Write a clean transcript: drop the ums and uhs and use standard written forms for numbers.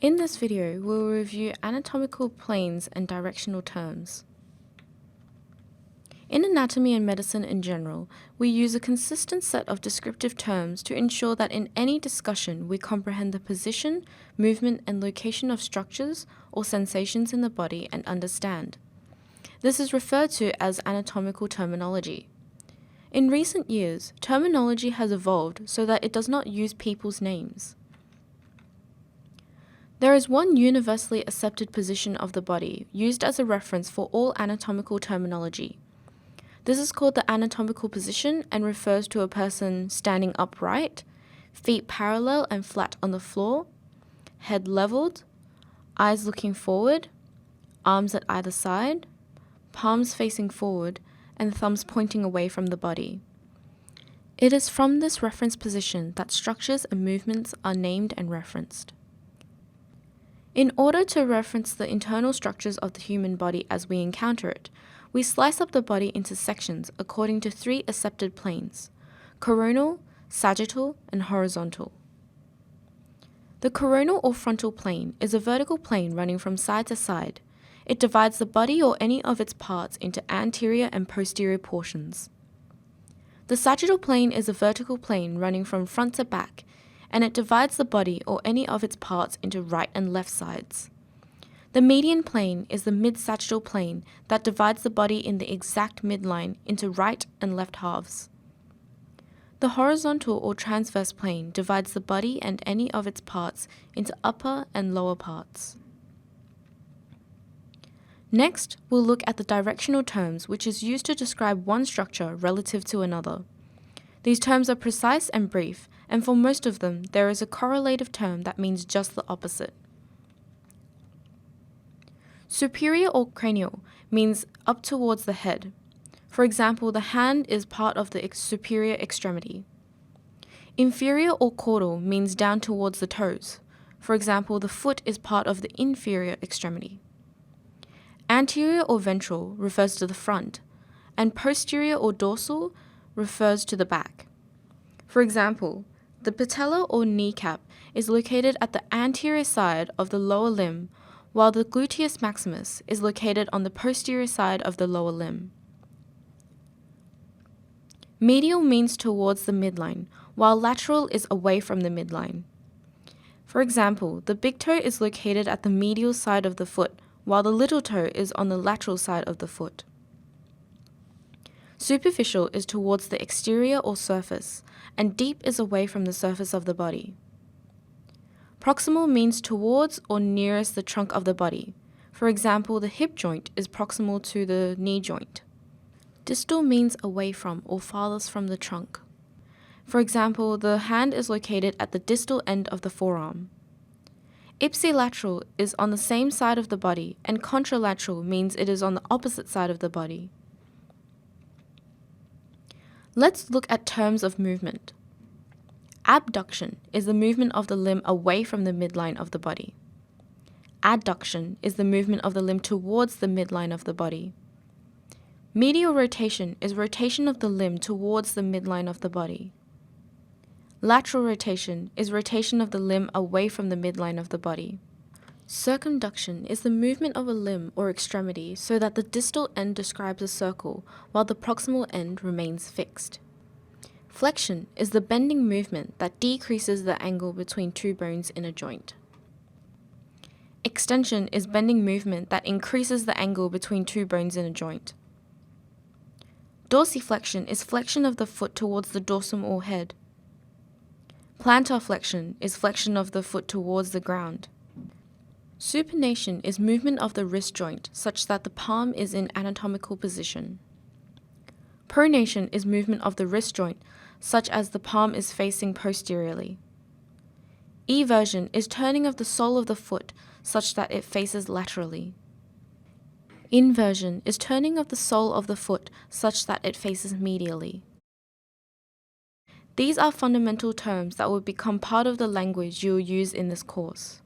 In this video, we will review anatomical planes and directional terms. In anatomy and medicine in general, we use a consistent set of descriptive terms to ensure that in any discussion we comprehend the position, movement, and location of structures or sensations in the body and understand. This is referred to as anatomical terminology. In recent years, terminology has evolved so that it does not use people's names. There is one universally accepted position of the body used as a reference for all anatomical terminology. This is called the anatomical position and refers to a person standing upright, feet parallel and flat on the floor, head leveled, eyes looking forward, arms at either side, palms facing forward, and thumbs pointing away from the body. It is from this reference position that structures and movements are named and referenced. In order to reference the internal structures of the human body as we encounter it, we slice up the body into sections according to three accepted planes: coronal, sagittal, and horizontal. The coronal or frontal plane is a vertical plane running from side to side. It divides the body or any of its parts into anterior and posterior portions. The sagittal plane is a vertical plane running from front to back, and it divides the body or any of its parts into right and left sides. The median plane is the mid-sagittal plane that divides the body in the exact midline into right and left halves. The horizontal or transverse plane divides the body and any of its parts into upper and lower parts. Next, we'll look at the directional terms, which is used to describe one structure relative to another. These terms are precise and brief, and for most of them, there is a correlative term that means just the opposite. Superior or cranial means up towards the head. For example, the hand is part of the superior extremity. Inferior or caudal means down towards the toes. For example, the foot is part of the inferior extremity. Anterior or ventral refers to the front, and posterior or dorsal refers to the back. For example, the patella or kneecap is located at the anterior side of the lower limb, while the gluteus maximus is located on the posterior side of the lower limb. Medial means towards the midline, while lateral is away from the midline. For example, the big toe is located at the medial side of the foot, while the little toe is on the lateral side of the foot. Superficial is towards the exterior or surface, and deep is away from the surface of the body. Proximal means towards or nearest the trunk of the body. For example, the hip joint is proximal to the knee joint. Distal means away from or farthest from the trunk. For example, the hand is located at the distal end of the forearm. Ipsilateral is on the same side of the body, and contralateral means it is on the opposite side of the body. Let's look at terms of movement. Abduction is the movement of the limb away from the midline of the body. Adduction is the movement of the limb towards the midline of the body. Medial rotation is rotation of the limb towards the midline of the body. Lateral rotation is rotation of the limb away from the midline of the body. Circumduction is the movement of a limb or extremity so that the distal end describes a circle while the proximal end remains fixed. Flexion is the bending movement that decreases the angle between two bones in a joint. Extension is bending movement that increases the angle between two bones in a joint. Dorsiflexion is flexion of the foot towards the dorsum or head. Plantar flexion is flexion of the foot towards the ground. Supination is movement of the wrist joint such that the palm is in anatomical position. Pronation is movement of the wrist joint such as the palm is facing posteriorly. Eversion is turning of the sole of the foot such that it faces laterally. Inversion is turning of the sole of the foot such that it faces medially. These are fundamental terms that will become part of the language you will use in this course.